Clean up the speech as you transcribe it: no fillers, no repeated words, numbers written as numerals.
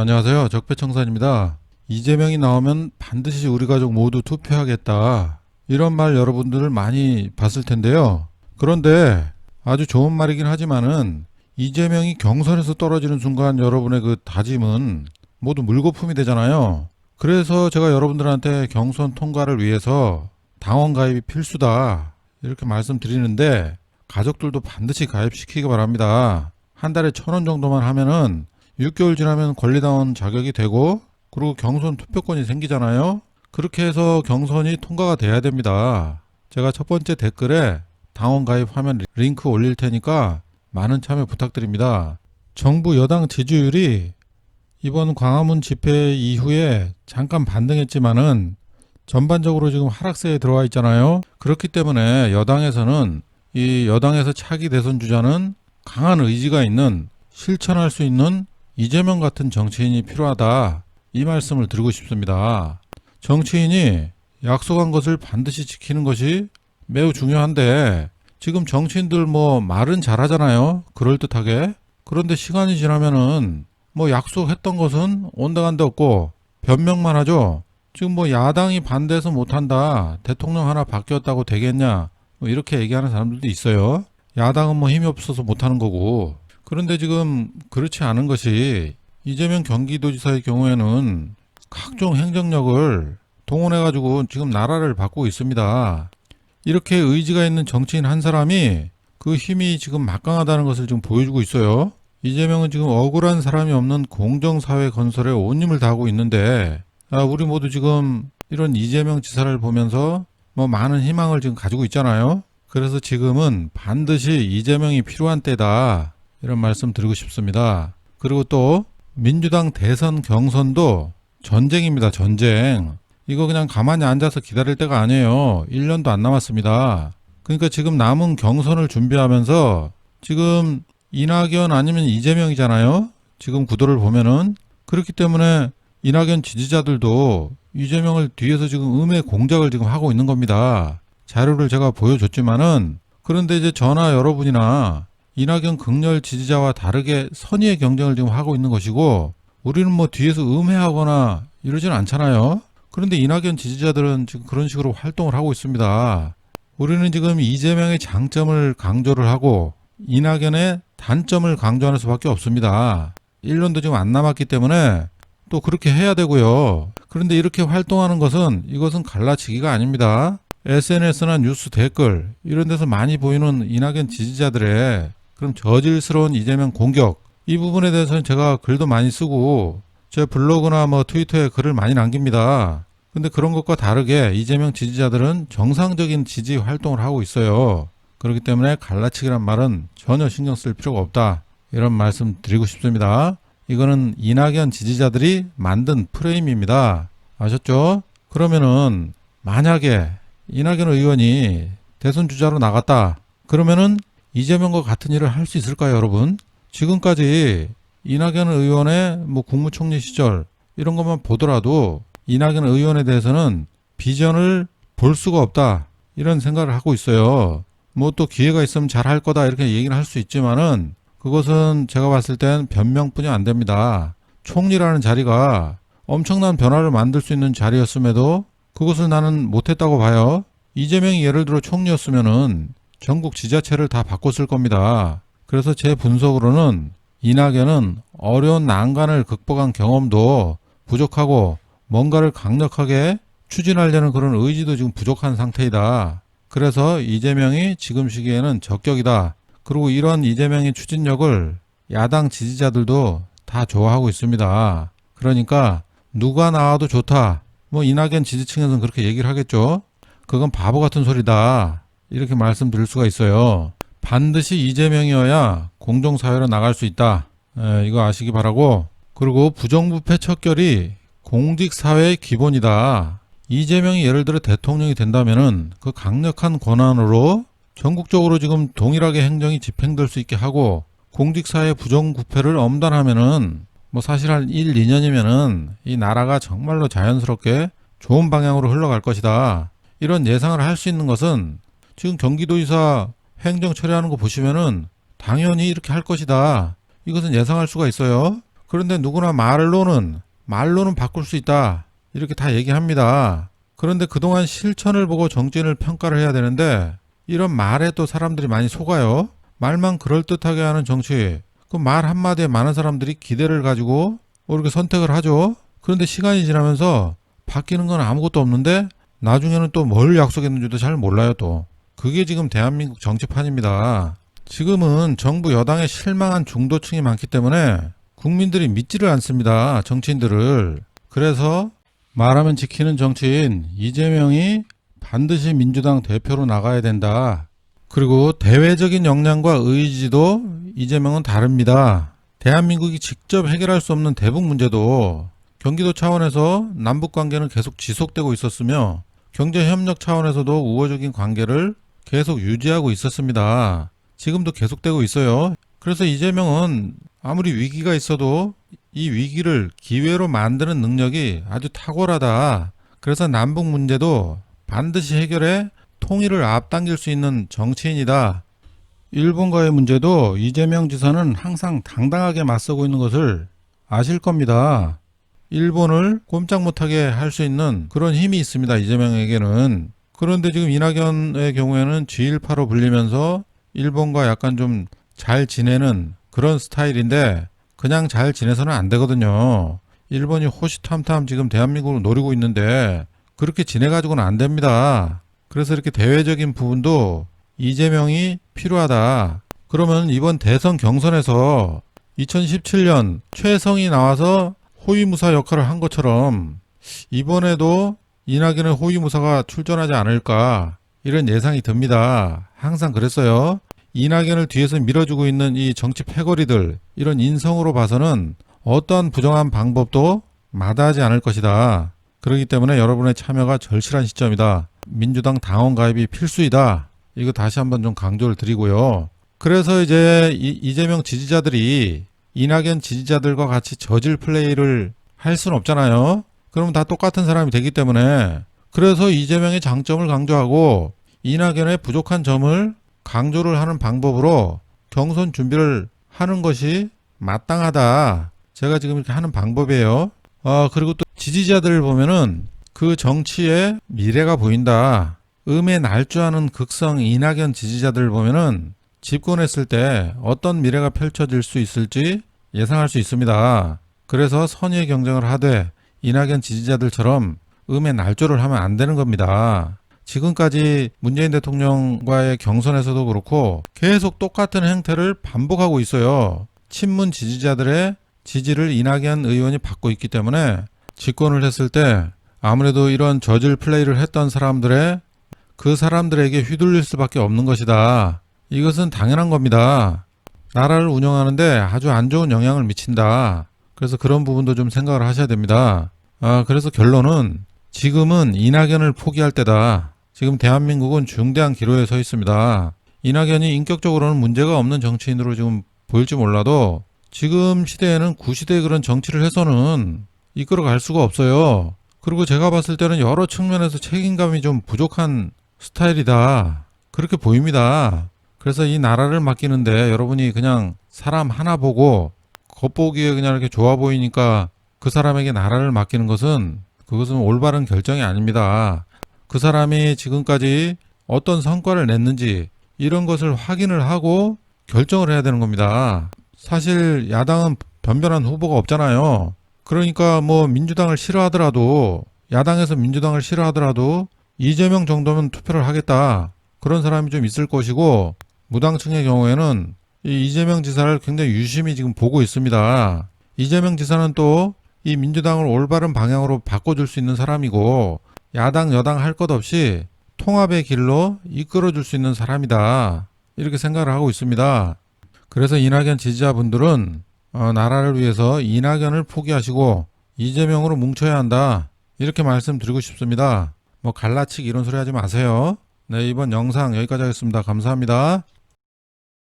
안녕하세요. 적폐청산입니다. 이재명이 나오면 반드시 우리 가족 모두 투표하겠다. 이런 말 여러분들 많이 봤을 텐데요. 그런데 아주 좋은 말이긴 하지만은 이재명이 경선에서 떨어지는 순간 여러분의 그 다짐은 모두 물거품이 되잖아요. 그래서 제가 여러분들한테 경선 통과를 위해서 당원 가입이 필수다. 이렇게 말씀드리는데 가족들도 반드시 가입시키기 바랍니다. 한 달에 1,000원 정도만 하면은 6개월 지나면 권리당원 자격이 되고 그리고 경선 투표권이 생기잖아요. 그렇게 해서 경선이 통과가 돼야 됩니다. 제가 첫 번째 댓글에 당원 가입 화면 링크 올릴 테니까 많은 참여 부탁드립니다. 정부 여당 지지율이 이번 광화문 집회 이후에 잠깐 반등했지만은 전반적으로 지금 하락세에 들어와 있잖아요. 그렇기 때문에 여당에서는 이 여당에서 차기 대선 주자는 강한 의지가 있는 실천할 수 있는 이재명 같은 정치인이 필요하다. 이 말씀을 드리고 싶습니다. 정치인이 약속한 것을 반드시 지키는 것이 매우 중요한데 지금 정치인들 뭐 말은 잘하잖아요. 그럴듯하게. 그런데 시간이 지나면은 뭐 약속했던 것은 온데간데 없고 변명만 하죠. 지금 뭐 야당이 반대해서 못한다. 대통령 하나 바뀌었다고 되겠냐. 뭐 이렇게 얘기하는 사람들도 있어요. 야당은 뭐 힘이 없어서 못하는 거고. 그런데 지금 그렇지 않은 것이 이재명 경기도지사의 경우에는 각종 행정력을 동원해가지고 지금 나라를 바꾸고 있습니다. 이렇게 의지가 있는 정치인 한 사람이 그 힘이 지금 막강하다는 것을 지금 보여주고 있어요. 이재명은 지금 억울한 사람이 없는 공정사회 건설에 온 힘을 다하고 있는데 우리 모두 지금 이런 이재명 지사를 보면서 뭐 많은 희망을 지금 가지고 있잖아요. 그래서 지금은 반드시 이재명이 필요한 때다. 이런 말씀 드리고 싶습니다. 그리고 또 민주당 대선 경선도 전쟁입니다. 전쟁. 이거 그냥 가만히 앉아서 기다릴 때가 아니에요. 1년도 안 남았습니다. 그러니까 지금 남은 경선을 준비하면서 지금 이낙연 아니면 이재명이잖아요. 지금 구도를 보면은. 그렇기 때문에 이낙연 지지자들도 이재명을 뒤에서 지금 음해 공작을 지금 하고 있는 겁니다. 자료를 제가 보여줬지만은 그런데 이제 저나 여러분이나 이낙연 극렬 지지자와 다르게 선의의 경쟁을 지금 하고 있는 것이고 우리는 뭐 뒤에서 음해하거나 이러지는 않잖아요. 그런데 이낙연 지지자들은 지금 그런 식으로 활동을 하고 있습니다. 우리는 지금 이재명의 장점을 강조를 하고 이낙연의 단점을 강조하는 수밖에 없습니다. 1년도 지금 안 남았기 때문에 또 그렇게 해야 되고요. 그런데 이렇게 활동하는 것은 이것은 갈라치기가 아닙니다. SNS나 뉴스 댓글 이런 데서 많이 보이는 이낙연 지지자들의 그럼 저질스러운 이재명 공격 이 부분에 대해서는 제가 글도 많이 쓰고 제 블로그나 뭐 트위터에 글을 많이 남깁니다. 근데 그런 것과 다르게 이재명 지지자들은 정상적인 지지 활동을 하고 있어요. 그렇기 때문에 갈라치기란 말은 전혀 신경 쓸 필요가 없다. 이런 말씀 드리고 싶습니다. 이거는 이낙연 지지자들이 만든 프레임입니다. 아셨죠? 그러면은 만약에 이낙연 의원이 대선 주자로 나갔다. 그러면은 이재명과 같은 일을 할 수 있을까요, 여러분? 지금까지 이낙연 의원의 뭐 국무총리 시절 이런 것만 보더라도 이낙연 의원에 대해서는 비전을 볼 수가 없다. 이런 생각을 하고 있어요. 뭐 또 기회가 있으면 잘할 거다 이렇게 얘기를 할 수 있지만은 그것은 제가 봤을 땐 변명뿐이 안 됩니다. 총리라는 자리가 엄청난 변화를 만들 수 있는 자리였음에도 그것을 나는 못했다고 봐요. 이재명이 예를 들어 총리였으면은 전국 지자체를 다 바꿨을 겁니다. 그래서 제 분석으로는 이낙연은 어려운 난관을 극복한 경험도 부족하고 뭔가를 강력하게 추진하려는 그런 의지도 지금 부족한 상태이다. 그래서 이재명이 지금 시기에는 적격이다. 그리고 이런 이재명의 추진력을 야당 지지자들도 다 좋아하고 있습니다. 그러니까 누가 나와도 좋다. 뭐 이낙연 지지층에서는 그렇게 얘기를 하겠죠. 그건 바보 같은 소리다. 이렇게 말씀드릴 수가 있어요. 반드시 이재명이어야 공정사회로 나갈 수 있다. 이거 아시기 바라고. 그리고 부정부패 척결이 공직사회의 기본이다. 이재명이 예를 들어 대통령이 된다면은 그 강력한 권한으로 전국적으로 지금 동일하게 행정이 집행될 수 있게 하고 공직사회 부정부패를 엄단하면은 뭐 사실 한 1, 2년이면은 이 나라가 정말로 자연스럽게 좋은 방향으로 흘러갈 것이다. 이런 예상을 할 수 있는 것은 지금 경기도지사 행정 처리하는 거 보시면은 당연히 이렇게 할 것이다. 이것은 예상할 수가 있어요. 그런데 누구나 말로는 바꿀 수 있다. 이렇게 다 얘기합니다. 그런데 그동안 실천을 보고 정치인을 평가를 해야 되는데 이런 말에 또 사람들이 많이 속아요. 말만 그럴듯하게 하는 정치. 그 말 한마디에 많은 사람들이 기대를 가지고 이렇게 선택을 하죠. 그런데 시간이 지나면서 바뀌는 건 아무것도 없는데 나중에는 또 뭘 약속했는지도 잘 몰라요 또. 그게 지금 대한민국 정치판입니다. 지금은 정부 여당에 실망한 중도층이 많기 때문에 국민들이 믿지를 않습니다. 정치인들을. 그래서 말하면 지키는 정치인 이재명이 반드시 민주당 대표로 나가야 된다. 그리고 대외적인 역량과 의지도 이재명은 다릅니다. 대한민국이 직접 해결할 수 없는 대북 문제도 경기도 차원에서 남북 관계는 계속 지속되고 있었으며 경제 협력 차원에서도 우호적인 관계를 계속 유지하고 있었습니다. 지금도 계속되고 있어요. 그래서 이재명은 아무리 위기가 있어도 이 위기를 기회로 만드는 능력이 아주 탁월하다. 그래서 남북 문제도 반드시 해결해 통일을 앞당길 수 있는 정치인이다. 일본과의 문제도 이재명 지사는 항상 당당하게 맞서고 있는 것을 아실 겁니다. 일본을 꼼짝 못하게 할 수 있는 그런 힘이 있습니다. 이재명에게는. 그런데 지금 이낙연의 경우에는 G18로 불리면서 일본과 약간 좀 잘 지내는 그런 스타일인데 그냥 잘 지내서는 안 되거든요. 일본이 호시탐탐 지금 대한민국을 노리고 있는데 그렇게 지내가지고는 안 됩니다. 그래서 이렇게 대외적인 부분도 이재명이 필요하다. 그러면 이번 대선 경선에서 2017년 최성이 나와서 호위무사 역할을 한 것처럼 이번에도 이낙연의 호위무사가 출전하지 않을까 이런 예상이 듭니다. 항상 그랬어요. 이낙연을 뒤에서 밀어주고 있는 이 정치 패거리들 이런 인성으로 봐서는 어떠한 부정한 방법도 마다하지 않을 것이다. 그렇기 때문에 여러분의 참여가 절실한 시점이다. 민주당 당원 가입이 필수이다. 이거 다시 한번 좀 강조를 드리고요. 그래서 이제 이재명 지지자들이 이낙연 지지자들과 같이 저질 플레이를 할 수는 없잖아요. 그러면 다 똑같은 사람이 되기 때문에 그래서 이재명의 장점을 강조하고 이낙연의 부족한 점을 강조를 하는 방법으로 경선 준비를 하는 것이 마땅하다. 제가 지금 이렇게 하는 방법이에요. 그리고 또 지지자들을 보면은 그 정치에 미래가 보인다. 음에 날조하는 극성 이낙연 지지자들을 보면은 집권했을 때 어떤 미래가 펼쳐질 수 있을지 예상할 수 있습니다. 그래서 선의의 경쟁을 하되 이낙연 지지자들처럼 음에 날조를 하면 안 되는 겁니다. 지금까지 문재인 대통령과의 경선에서도 그렇고 계속 똑같은 행태를 반복하고 있어요. 친문 지지자들의 지지를 이낙연 의원이 받고 있기 때문에 집권을 했을 때 아무래도 이런 저질 플레이를 했던 그 사람들에게 휘둘릴 수밖에 없는 것이다. 이것은 당연한 겁니다. 나라를 운영하는데 아주 안 좋은 영향을 미친다. 그래서 그런 부분도 좀 생각을 하셔야 됩니다. 그래서 결론은 지금은 이낙연을 포기할 때다. 지금 대한민국은 중대한 기로에 서 있습니다. 이낙연이 인격적으로는 문제가 없는 정치인으로 지금 보일지 몰라도 지금 시대에는 구시대의 그런 정치를 해서는 이끌어갈 수가 없어요. 그리고 제가 봤을 때는 여러 측면에서 책임감이 좀 부족한 스타일이다. 그렇게 보입니다. 그래서 이 나라를 맡기는데 여러분이 그냥 사람 하나 보고 겉보기에 그냥 이렇게 좋아 보이니까 그 사람에게 나라를 맡기는 그것은 올바른 결정이 아닙니다. 그 사람이 지금까지 어떤 성과를 냈는지 이런 것을 확인을 하고 결정을 해야 되는 겁니다. 사실 야당은 변변한 후보가 없잖아요. 그러니까 뭐 민주당을 싫어하더라도 야당에서 민주당을 싫어하더라도 이재명 정도면 투표를 하겠다. 그런 사람이 좀 있을 것이고 무당층의 경우에는 이 이재명 지사를 굉장히 유심히 지금 보고 있습니다. 이재명 지사는 또 이 민주당을 올바른 방향으로 바꿔줄 수 있는 사람이고 야당 여당 할 것 없이 통합의 길로 이끌어줄 수 있는 사람이다. 이렇게 생각을 하고 있습니다. 그래서 이낙연 지지자분들은 나라를 위해서 이낙연을 포기하시고 이재명으로 뭉쳐야 한다. 이렇게 말씀드리고 싶습니다. 뭐 갈라치기 이런 소리 하지 마세요. 네, 이번 영상 여기까지 하겠습니다. 감사합니다.